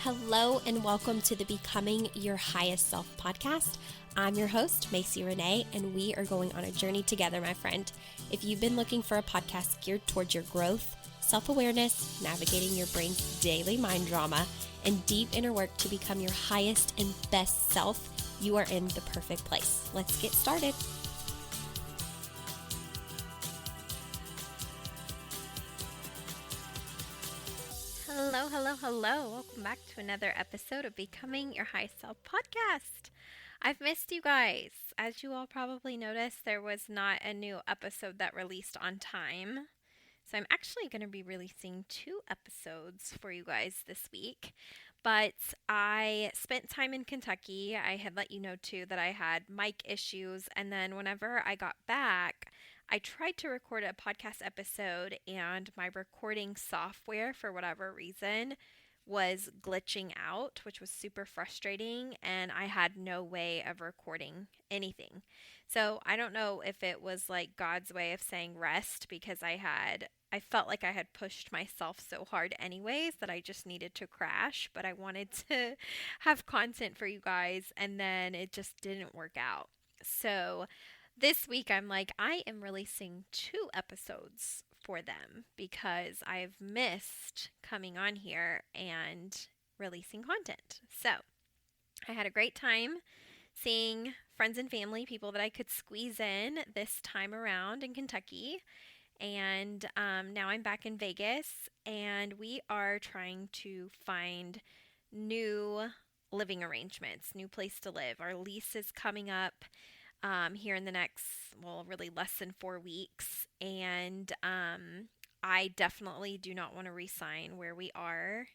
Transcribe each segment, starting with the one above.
Hello and welcome to the Becoming Your Highest Self podcast. I'm your host, Macy Renee, and we are going on a journey together, my friend. If you've been looking for a podcast geared towards your growth, self-awareness, navigating your brain's daily mind drama, and deep inner work to become your highest and best self, you are in the perfect place. Let's get started. Hello. Welcome back to another episode of Becoming Your Highest Self podcast. I've missed you guys. As you all probably noticed, there was not a new episode that released on time. So I'm actually going to be releasing 2 episodes for you guys this week. But I spent time in Kentucky. I had let you know too that I had mic issues. And then whenever I got back, I tried to record a podcast episode and my recording software, for whatever reason, was glitching out, which was super frustrating, and I had no way of recording anything. So I don't know if it was like God's way of saying rest, because I felt like I had pushed myself so hard anyways that I just needed to crash, but I wanted to have content for you guys, and then it just didn't work out. So this week, I'm like, I am releasing 2 episodes for them because I've missed coming on here and releasing content. So I had a great time seeing friends and family, people that I could squeeze in this time around in Kentucky. And now I'm back in Vegas, and we are trying to find new living arrangements, new place to live. Our lease is coming up here in the next, really less than 4 weeks. And I definitely do not want to resign where we are.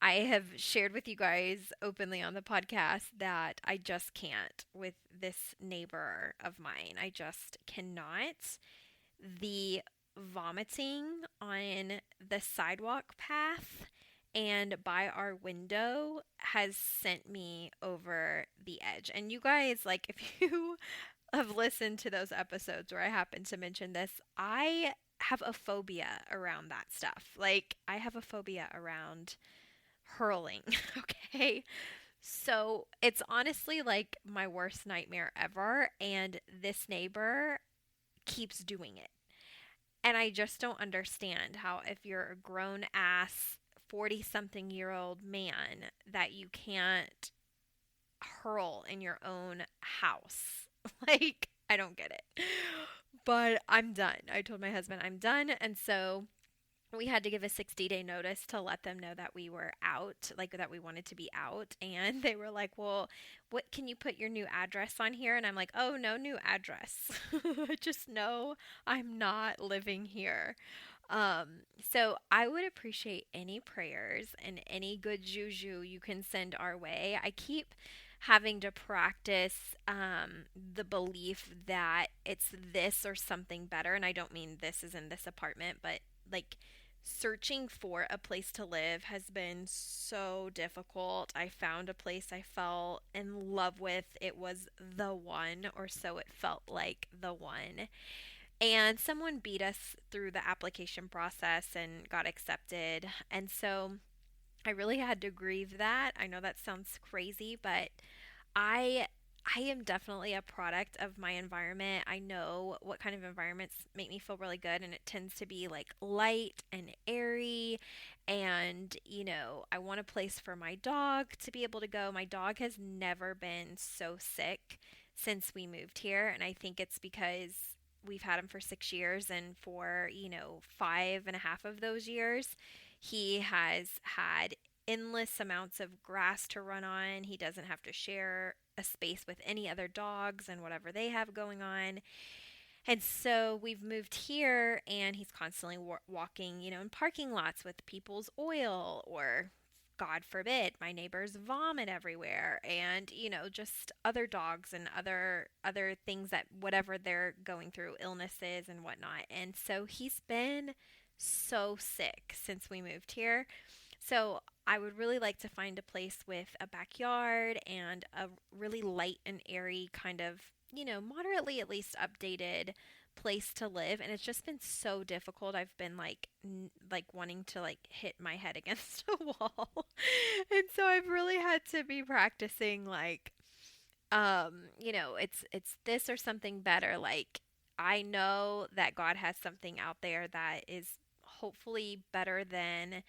I have shared with you guys openly on the podcast that I just can't with this neighbor of mine. I just cannot. The vomiting on the sidewalk path and by our window has sent me over the edge. And you guys, like, if you have listened to those episodes where I happen to mention this, I have a phobia around that stuff. Like, I have a phobia around hurling, okay? So it's honestly like my worst nightmare ever, and this neighbor keeps doing it. And I just don't understand how, if you're a grown ass 40-something-year-old man, that you can't hurl in your own house. Like, I don't get it. But I'm done. I told my husband I'm done. And so we had to give a 60-day notice to let them know that we were out, like that we wanted to be out. And they were like, well, what can you put your new address on here? And I'm like, oh, no new address. I just know I'm not living here. So I would appreciate any prayers and any good juju you can send our way. I keep having to practice the belief that it's this or something better. And I don't mean this is in this apartment, but like searching for a place to live has been so difficult. I found a place I fell in love with. It was the one, or so it felt like the one. And someone beat us through the application process and got accepted. And so I really had to grieve that. I know that sounds crazy, but I I am definitely a product of my environment. I know what kind of environments make me feel really good, and it tends to be like light and airy. And, I want a place for my dog to be able to go. My dog has never been so sick since we moved here, and I think it's because we've had him for 6 years, and for, 5.5 of those years, he has had endless amounts of grass to run on. He doesn't have to share a space with any other dogs and whatever they have going on. And so we've moved here, and he's constantly walking, in parking lots with people's oil, or God forbid, my neighbors vomit everywhere, and just other dogs and other things, that whatever they're going through, illnesses and whatnot. And so he's been so sick since we moved here. So I would really like to find a place with a backyard and a really light and airy kind of moderately at least updated place to live, and it's just been so difficult. I've been like wanting to like hit my head against a wall. And so I've really had to be practicing like it's this or something better. Like I know that God has something out there that is hopefully better than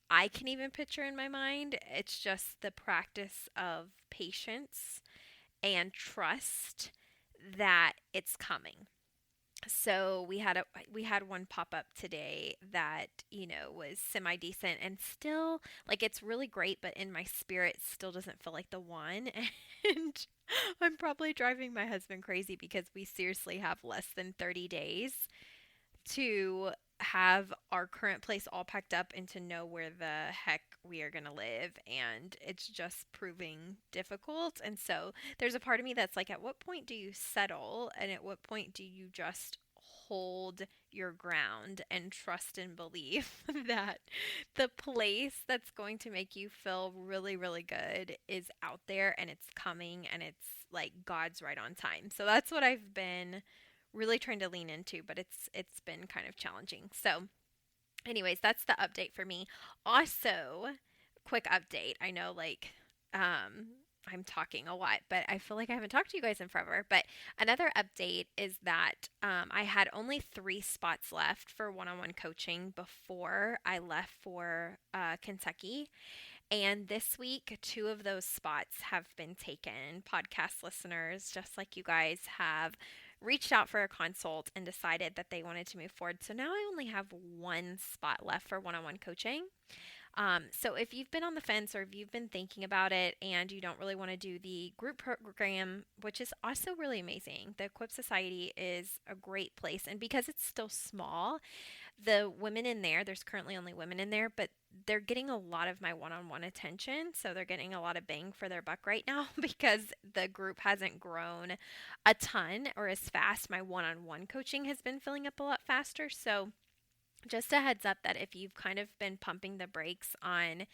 I can even picture in my mind. It's just the practice of patience and trust that it's coming. So we had one pop up today that was semi decent, and still like it's really great, but in my spirit still doesn't feel like the one. And I'm probably driving my husband crazy because we seriously have less than 30 days to have our current place all packed up and to know where the heck we are going to live, and it's just proving difficult. And so there's a part of me that's like, at what point do you settle, and at what point do you just hold your ground and trust and believe that the place that's going to make you feel really really good is out there, and it's coming, and it's like God's right on time. So that's what I've been really trying to lean into, but it's been kind of challenging. So, anyways, that's the update for me. Also, quick update. I know um I'm talking a lot, but I feel like I haven't talked to you guys in forever. But another update is that I had only 3 spots left for one-on-one coaching before I left for Kentucky. And this week, 2 of those spots have been taken. Podcast listeners, just like you guys, have reached out for a consult and decided that they wanted to move forward. So now I only have 1 spot left for one-on-one coaching. So if you've been on the fence, or if you've been thinking about it and you don't really want to do the group program, which is also really amazing, the Equip Society is a great place. And because it's still small, the women in there, there's currently only women in there, but they're getting a lot of my one-on-one attention. So they're getting a lot of bang for their buck right now because the group hasn't grown a ton or as fast. My one-on-one coaching has been filling up a lot faster. So just a heads up that if you've kind of been pumping the brakes on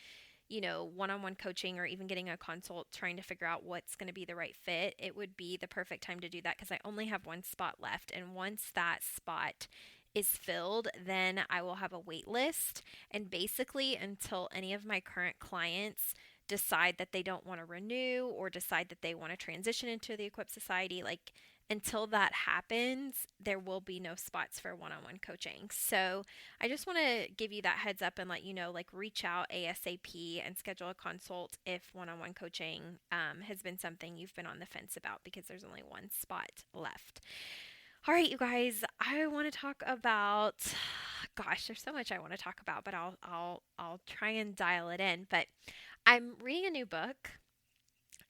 one-on-one coaching, or even getting a consult trying to figure out what's going to be the right fit, it would be the perfect time to do that, because I only have 1 spot left. And once that spot is filled, then I will have a wait list. And basically, until any of my current clients decide that they don't want to renew, or decide that they want to transition into the Equip Society, like until that happens, there will be no spots for one-on-one coaching. So I just want to give you that heads up and let you know, like, reach out ASAP and schedule a consult if one-on-one coaching has been something you've been on the fence about, because there's only 1 spot left. All right, you guys, I want to talk about, gosh, there's so much I want to talk about, but I'll try and dial it in. But I'm reading a new book,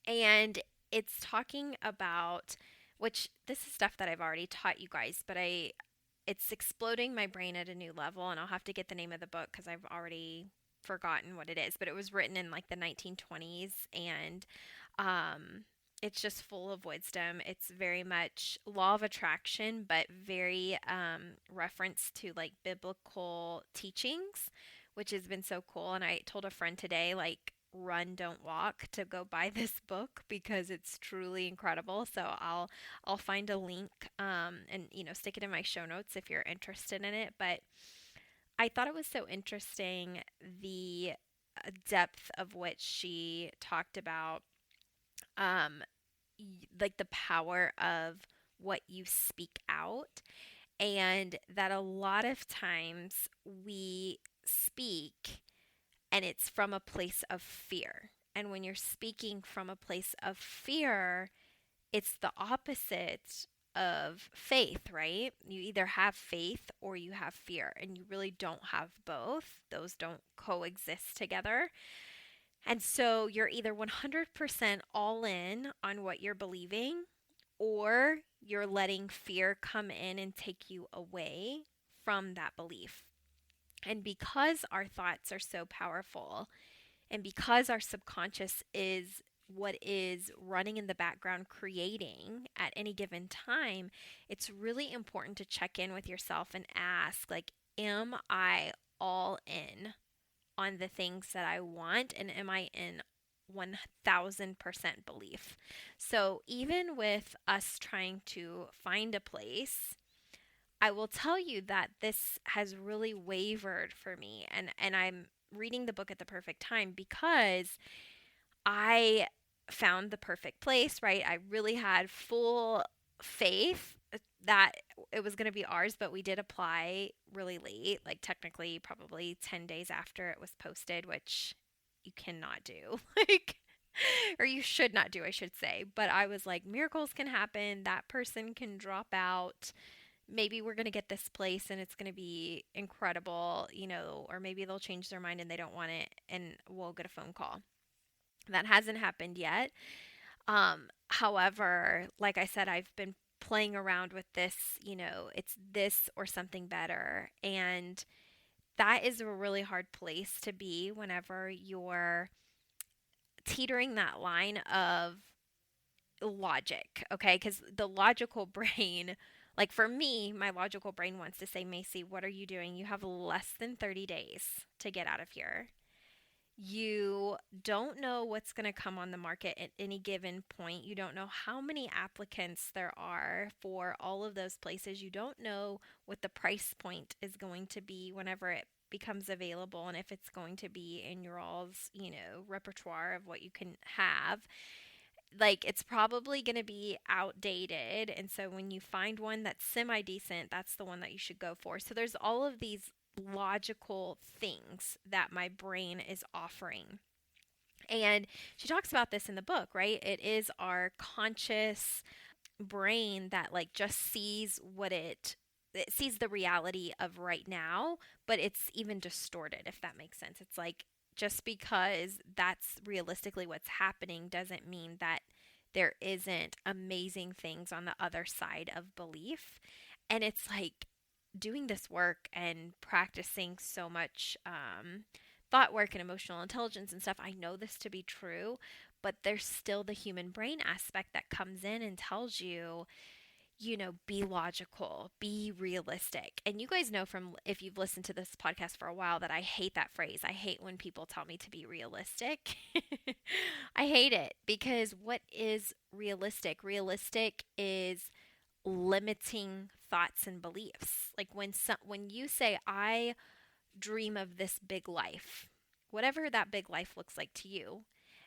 and it's talking about, which this is stuff that I've already taught you guys, but it's exploding my brain at a new level, and I'll have to get the name of the book because I've already forgotten what it is. But it was written in like the 1920s, and it's just full of wisdom. It's very much law of attraction, but very reference to like biblical teachings, which has been so cool. And I told a friend today, like, run don't walk, to go buy this book because it's truly incredible. So I'll find a link and stick it in my show notes if you're interested in it. But I thought it was so interesting, the depth of which she talked about um like the power of what you speak out, and that a lot of times we speak and it's from a place of fear. And when you're speaking from a place of fear, it's the opposite of faith, right? You either have faith or you have fear, and you really don't have both. Those don't coexist together. And so you're either 100% all in on what you're believing, or you're letting fear come in and take you away from that belief. And because our thoughts are so powerful, and because our subconscious is what is running in the background creating at any given time, it's really important to check in with yourself and ask, like, am I all in on the things that I want, and am I in 1000% belief. So even with us trying to find a place, I will tell you that this has really wavered for me, and I'm reading the book at the perfect time because I found the perfect place, right? I really had full faith that it was going to be ours, but we did apply really late, like technically probably 10 days after it was posted, which you cannot do. Like, or you should not do, I should say. But I was like, miracles can happen. That person can drop out. Maybe we're going to get this place and it's going to be incredible, or maybe they'll change their mind and they don't want it and we'll get a phone call. That hasn't happened yet. However, like I said, I've been playing around with this, it's this or something better. And that is a really hard place to be whenever you're teetering that line of logic, okay? Because the logical brain, like for me, my logical brain wants to say, Macy, what are you doing? You have less than 30 days to get out of here. You don't know what's going to come on the market at any given point. You don't know how many applicants there are for all of those places. You don't know what the price point is going to be whenever it becomes available and if it's going to be in your all's, repertoire of what you can have. Like it's probably going to be outdated, and so when you find one that's semi decent, that's the one that you should go for. So there's all of these logical things that my brain is offering. And she talks about this in the book, right? It is our conscious brain that like just sees it sees the reality of right now, but it's even distorted, if that makes sense. It's like just because that's realistically what's happening doesn't mean that there isn't amazing things on the other side of belief. And it's like doing this work and practicing so much thought work and emotional intelligence and stuff, I know this to be true, but there's still the human brain aspect that comes in and tells you, be logical, be realistic. And you guys know from if you've listened to this podcast for a while that I hate that phrase. I hate when people tell me to be realistic. I hate it because what is realistic? Realistic is limiting thoughts and beliefs. Like when you say I dream of this big life, whatever that big life looks like to you,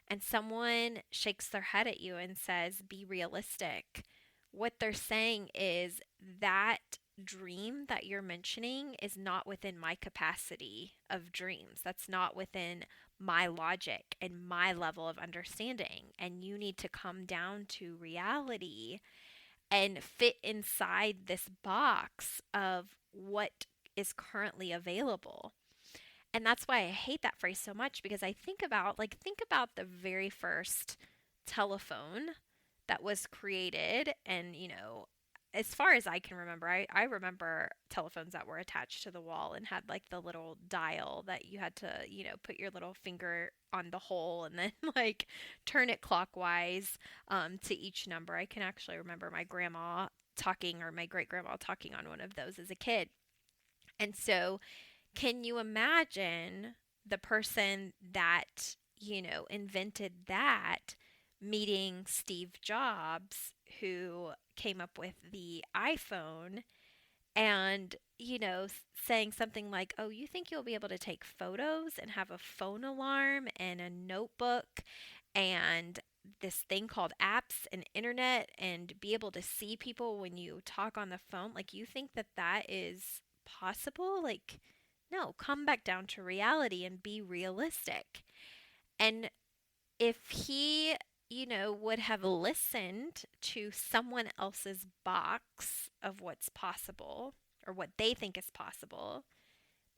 and someone shakes their head at you and says be realistic, what they're saying is that dream that you're mentioning is not within my capacity of dreams. That's not within my logic and my level of understanding. And you need to come down to reality and fit inside this box of what is currently available. And that's why I hate that phrase so much because I think about the very first telephone that was created. And as far as I can remember, I remember telephones that were attached to the wall and had like the little dial that you had to put your little finger on the hole and then like turn it clockwise to each number. I can actually remember my grandma talking, or my great grandma talking on one of those as a kid. And so can you imagine the person that, invented that meeting Steve Jobs, who came up with the iPhone, and, saying something like, oh, you think you'll be able to take photos and have a phone alarm and a notebook and this thing called apps and internet and be able to see people when you talk on the phone? Like, you think that that is possible? Like, no, come back down to reality and be realistic. And if he, would have listened to someone else's box of what's possible or what they think is possible,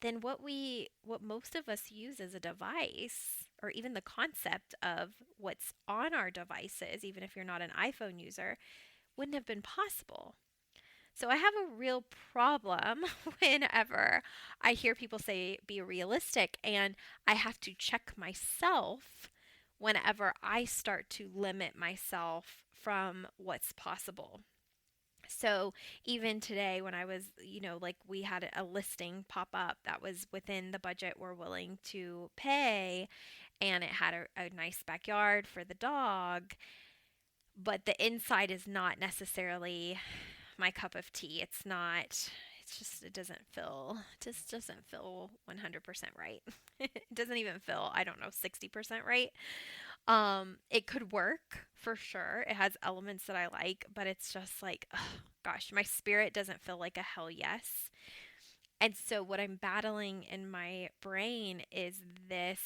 then what most of us use as a device, or even the concept of what's on our devices, even if you're not an iPhone user, wouldn't have been possible. So I have a real problem whenever I hear people say be realistic, and I have to check myself whenever I start to limit myself from what's possible. So even today, when I was, like we had a listing pop up that was within the budget we're willing to pay, and it had a nice backyard for the dog, but the inside is not necessarily my cup of tea. It's not. It's just it just doesn't feel 100% right. It doesn't even feel, I don't know, 60% right. It could work for sure. It has elements that I like, but it's just like, ugh, gosh, my spirit doesn't feel like a hell yes. And so what I'm battling in my brain is this,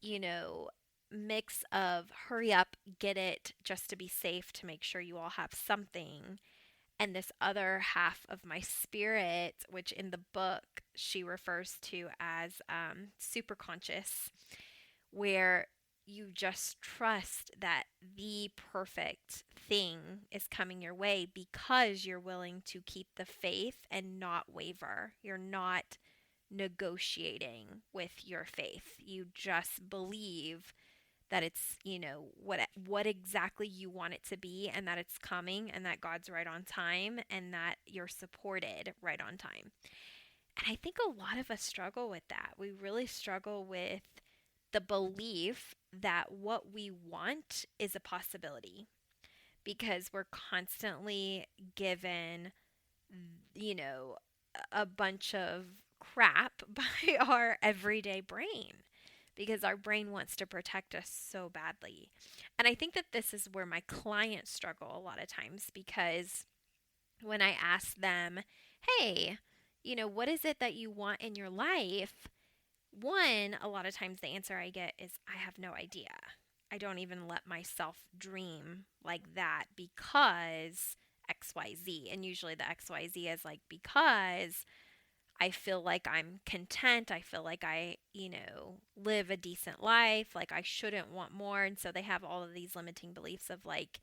you know, mix of hurry up, get it just to be safe, to make sure you all have something, and this other half of my spirit, which in the book she refers to as super conscious, where you just trust that the perfect thing is coming your way because you're willing to keep the faith and not waver. You're not negotiating with your faith. You just believe that it's, what exactly you want it to be, and that it's coming, and that God's right on time, and that you're supported right on time. And I think a lot of us struggle with that. We really struggle with the belief that what we want is a possibility, because we're constantly given, you know, a bunch of crap by our everyday brain, because our brain wants to protect us so badly. And I think that this is where my clients struggle a lot of times, because when I ask them, hey, what is it that you want in your life? One, a lot of times the answer I get is, I have no idea. I don't even let myself dream like that because XYZ. And usually the XYZ is like, because I feel like I'm content. I feel like I, live a decent life. Like I shouldn't want more. And so they have all of these limiting beliefs of like,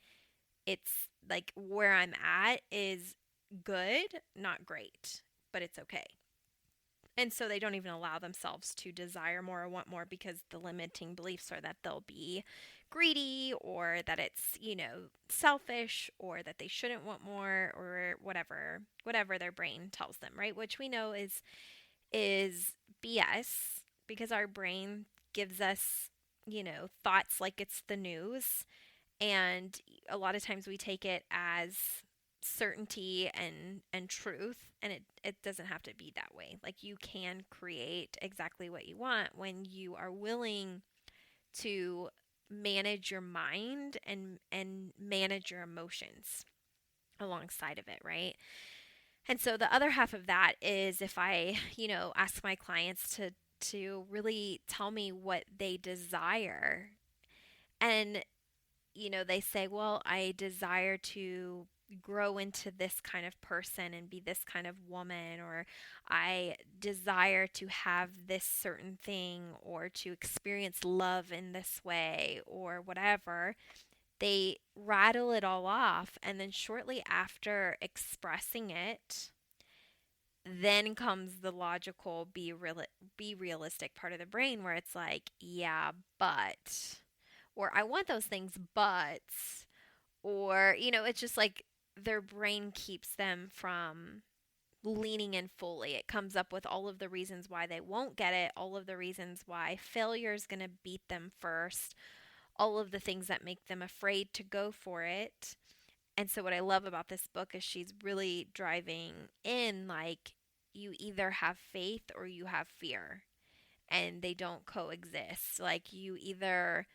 it's like where I'm at is good, not great, but it's okay. And so they don't even allow themselves to desire more or want more, because the limiting beliefs are that they'll be greedy, or that it's, selfish, or that they shouldn't want more, or whatever their brain tells them, right? Which we know is BS, because our brain gives us, thoughts like it's the news, and a lot of times we take it as certainty and truth, and it doesn't have to be that way. Like you can create exactly what you want when you are willing to manage your mind and manage your emotions alongside of it, right? And so the other half of that is, if I, ask my clients to really tell me what they desire, and they say, well, I desire to grow into this kind of person and be this kind of woman, or I desire to have this certain thing, or to experience love in this way, or whatever. They rattle it all off, and then shortly after expressing it, then comes the logical, be realistic part of the brain, where it's like, yeah, but, or I want those things, but, or, it's just like their brain keeps them from leaning in fully. It comes up with all of the reasons why they won't get it, all of the reasons why failure is going to beat them first, all of the things that make them afraid to go for it. And so, what I love about this book is she's really driving in like, you either have faith or you have fear, and they don't coexist. Like, you either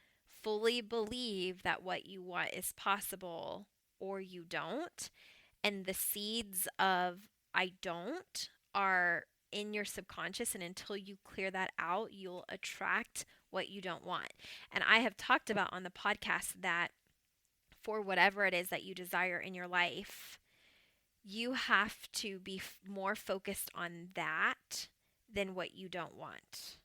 fully believe that what you want is possible, or you don't. And the seeds of I don't are in your subconscious. And until you clear that out, you'll attract what you don't want. And I have talked about on the podcast that for whatever it is that you desire in your life, you have to be more focused on that than what you don't want.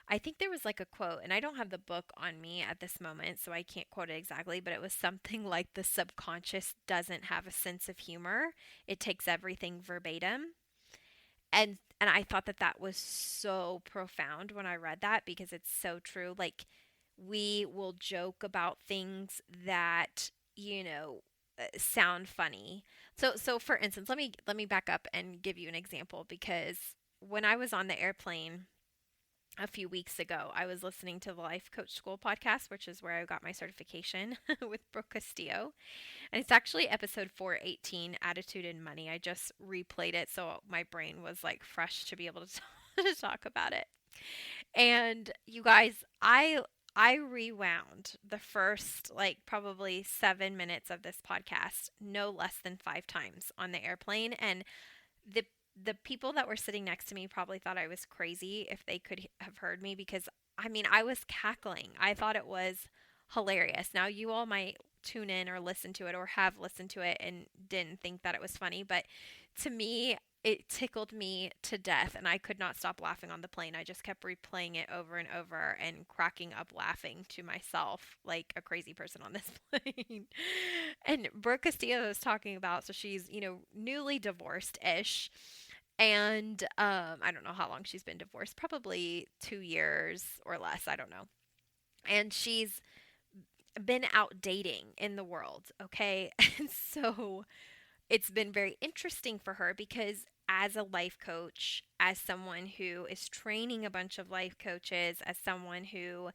I think there was like a quote, and I don't have the book on me at this moment, so I can't quote it exactly, but it was something like, the subconscious doesn't have a sense of humor. It takes everything verbatim. And I thought that that was so profound when I read that, because it's so true. Like, we will joke about things that, sound funny. So for instance, let me back up and give you an example, because when I was on the airplane a few weeks ago, I was listening to the Life Coach School podcast, which is where I got my certification with Brooke Castillo. And it's actually episode 418, Attitude and Money. I just replayed it so my brain was like fresh to be able to, to talk about it. And you guys, I rewound the first like probably 7 minutes of this podcast no less than 5 times on the airplane, and the the people that were sitting next to me probably thought I was crazy if they could have heard me, because I mean, I was cackling. I thought it was hilarious. Now you all might tune in or listen to it or have listened to it and didn't think that it was funny, but to me it tickled me to death, and I could not stop laughing on the plane. I just kept replaying it over and over and cracking up laughing to myself like a crazy person on this plane. And Brooke Castillo is talking about, so she's, newly divorced ish. And I don't know how long she's been divorced, probably 2 years or less. I don't know. And she's been out dating in the world. Okay. And so it's been very interesting for her because, as a life coach, as someone who is training a bunch of life coaches, as someone who,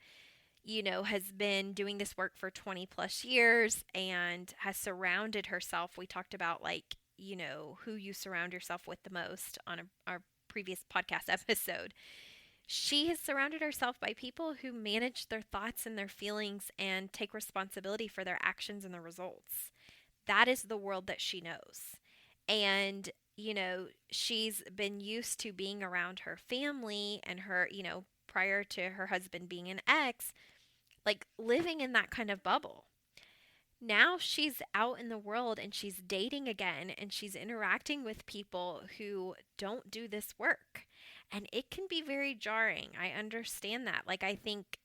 has been doing this work for 20 plus years and has surrounded herself. We talked about, like, who you surround yourself with the most on our previous podcast episode. She has surrounded herself by people who manage their thoughts and their feelings and take responsibility for their actions and the results. That is the world that she knows. And, she's been used to being around her family and her, prior to her husband being an ex, like living in that kind of bubble. Now she's out in the world and she's dating again and she's interacting with people who don't do this work. And it can be very jarring. I understand that. Like, I think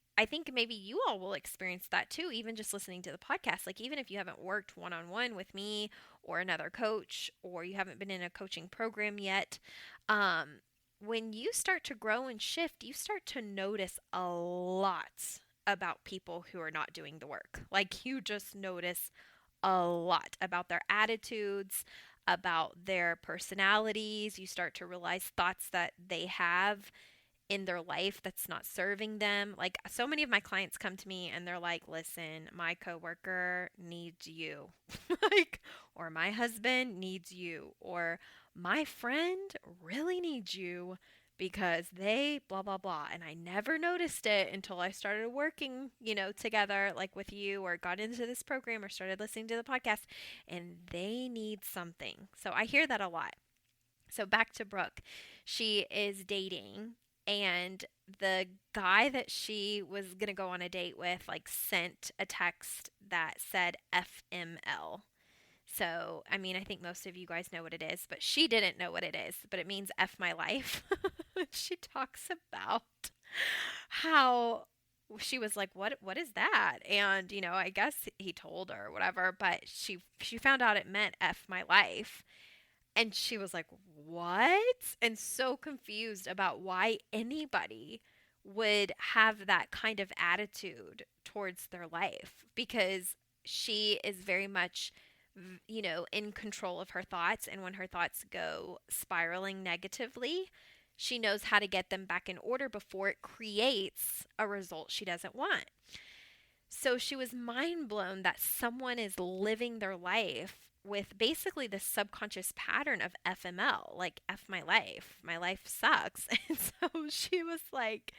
maybe you all will experience that too, even just listening to the podcast. Like, even if you haven't worked one on one with me or another coach, or you haven't been in a coaching program yet, um, when you start to grow and shift, you start to notice a lot about people who are not doing the work. Like, you just notice a lot about their attitudes, about their personalities. You start to realize thoughts that they have in their life that's not serving them. Like, so many of my clients come to me and they're like, "Listen, my coworker needs you." Like, or my husband needs you, or my friend really needs you because they blah blah blah. And I never noticed it until I started working, together, like with you, or got into this program or started listening to the podcast, and they need something. So I hear that a lot. So back to Brooke. She is dating, and the guy that she was going to go on a date with, like, sent a text that said FML. So, I mean, I think most of you guys know what it is, but she didn't know what it is, but it means F my life. She talks about how she was like, what is that? And, I guess he told her or whatever, but she found out it meant F my life. And she was like, "What?" And so confused about why anybody would have that kind of attitude towards their life, because she is very much, in control of her thoughts. And when her thoughts go spiraling negatively, she knows how to get them back in order before it creates a result she doesn't want. So she was mind blown that someone is living their life with basically this subconscious pattern of FML, like F my life sucks. And so she was like,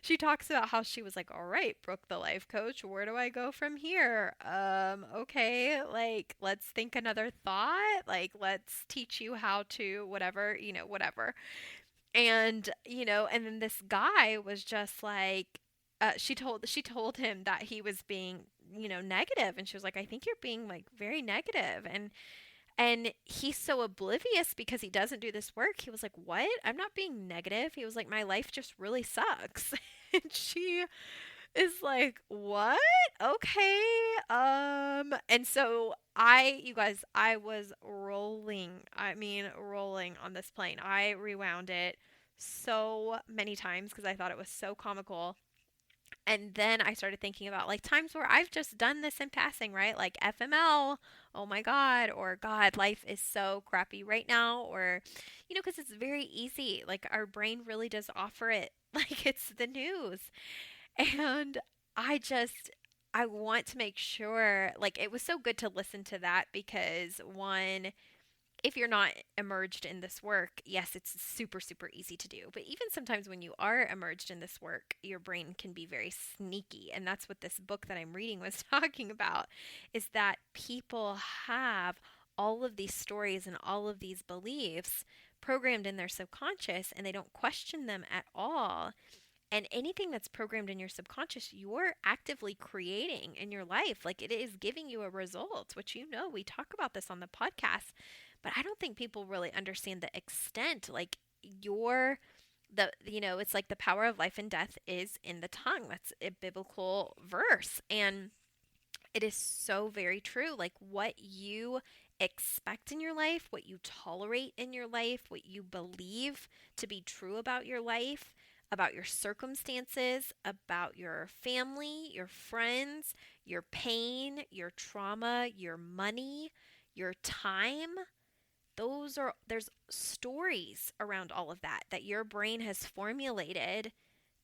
she talks about how she was like, "All right, Brooke, the life coach, where do I go from here? Okay, like, let's think another thought. Like, let's teach you how to whatever, whatever." And, and then this guy was just like, she told him that he was being, negative, and she was like, "I think you're being, like, very negative." And he's so oblivious because he doesn't do this work. He was like, "What? I'm not being negative." He was like, "My life just really sucks." And she is like, "What? Okay." And so you guys, I was rolling. I mean, rolling on this plane. I rewound it so many times because I thought it was so comical. And then I started thinking about, like, times where I've just done this in passing, right? Like FML, "Oh my God," or "God, life is so crappy right now," or, because it's very easy. Like, our brain really does offer it Like it's the news. And I just, I want to make sure, like, it was so good to listen to that because, one, if you're not immersed in this work, yes, it's super, super easy to do. But even sometimes when you are immersed in this work, your brain can be very sneaky. And that's what this book that I'm reading was talking about is that people have all of these stories and all of these beliefs programmed in their subconscious and they don't question them at all. And anything that's programmed in your subconscious, you're actively creating in your life. Like it is giving you a result, which we talk about this on the podcast. But I don't think people really understand the extent. Like your it's like the power of life and death is in the tongue. That's a biblical verse. And it is so very true. Like what you expect in your life, what you tolerate in your life, what you believe to be true about your life, about your circumstances, about your family, your friends, your pain, your trauma, your money, your time. There's stories around all of that that your brain has formulated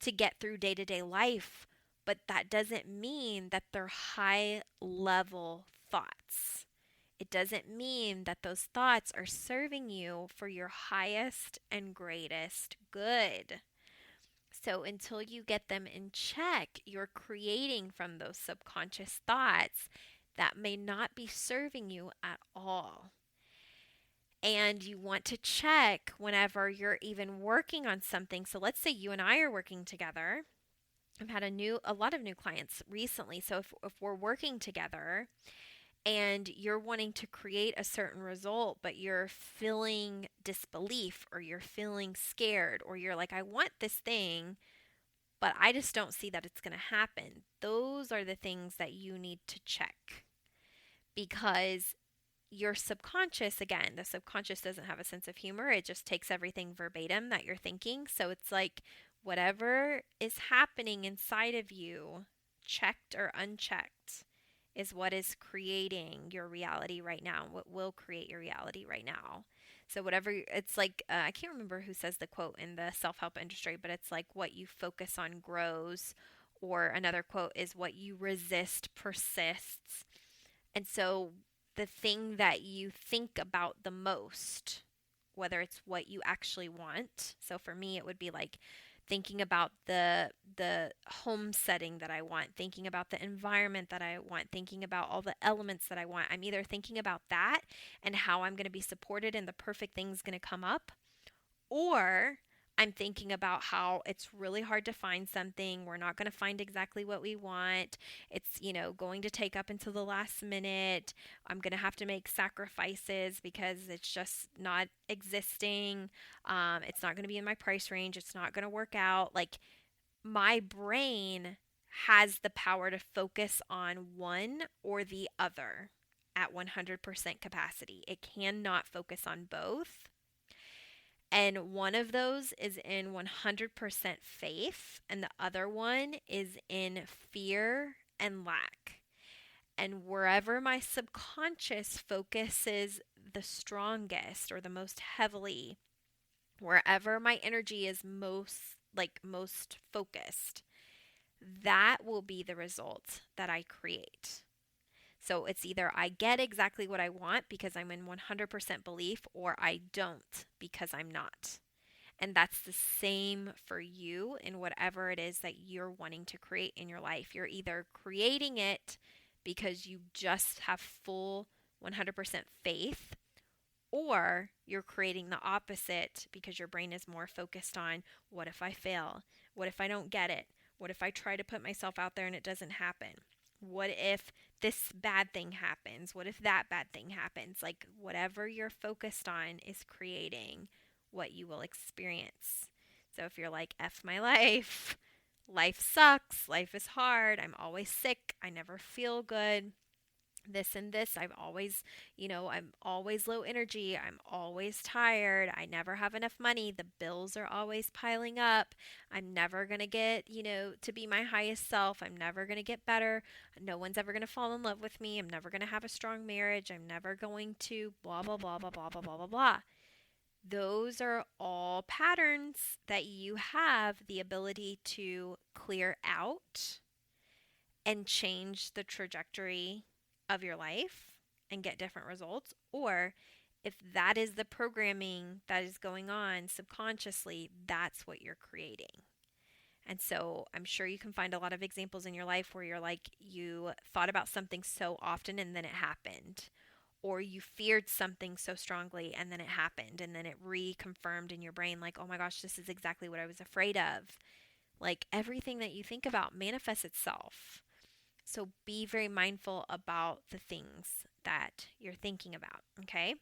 to get through day to day life, but that doesn't mean that they're high level thoughts. It doesn't mean that those thoughts are serving you for your highest and greatest good. So until you get them in check, you're creating from those subconscious thoughts that may not be serving you at all. And you want to check whenever you're even working on something. So let's say you and I are working together. I've had a lot of new clients recently. So if we're working together and you're wanting to create a certain result, but you're feeling disbelief or you're feeling scared or you're like, I want this thing, but I just don't see that it's going to happen. Those are the things that you need to check because your subconscious, again, the subconscious doesn't have a sense of humor. It just takes everything verbatim that you're thinking. So it's like whatever is happening inside of you, checked or unchecked, is what is creating your reality right now, what will create your reality right now. So, whatever, it's like, I can't remember who says the quote in the self help industry, but it's like what you focus on grows, or another quote is what you resist persists. And so, the thing that you think about the most, whether it's what you actually want. So for me, it would be like thinking about the home setting that I want, thinking about the environment that I want, thinking about all the elements that I want. I'm either thinking about that and how I'm going to be supported and the perfect thing's going to come up, or I'm thinking about how it's really hard to find something. We're not going to find exactly what we want. It's, going to take up until the last minute. I'm going to have to make sacrifices because it's just not existing. It's not going to be in my price range. It's not going to work out. Like, my brain has the power to focus on one or the other at 100% capacity. It cannot focus on both. And one of those is in 100% faith, and the other one is in fear and lack. And wherever my subconscious focuses the strongest or the most heavily, wherever my energy is most focused, that will be the result that I create. So it's either I get exactly what I want because I'm in 100% belief, or I don't because I'm not. And that's the same for you in whatever it is that you're wanting to create in your life. You're either creating it because you just have full 100% faith, or you're creating the opposite because your brain is more focused on what if I fail? What if I don't get it? What if I try to put myself out there and it doesn't happen? What if this bad thing happens? What if that bad thing happens? Like whatever you're focused on is creating what you will experience. So if you're like, F my life, life sucks, life is hard, I'm always sick, I never feel good, this and this, I'm always low energy, I'm always tired, I never have enough money, the bills are always piling up, I'm never going to get, to be my highest self, I'm never going to get better, no one's ever going to fall in love with me, I'm never going to have a strong marriage, I'm never going to blah, blah, blah, blah, blah, blah, blah, blah, blah. Those are all patterns that you have the ability to clear out and change the trajectory of your life and get different results. Or if that is the programming that is going on subconsciously, that's what you're creating. And so I'm sure you can find a lot of examples in your life where you're like, you thought about something so often and then it happened. Or you feared something so strongly and then it happened. And then it reconfirmed in your brain, like, oh my gosh, this is exactly what I was afraid of. Like everything that you think about manifests itself. So be very mindful about the things that you're thinking about. Okay.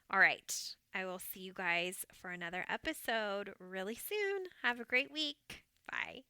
All right. I will see you guys for another episode really soon. Have a great week. Bye.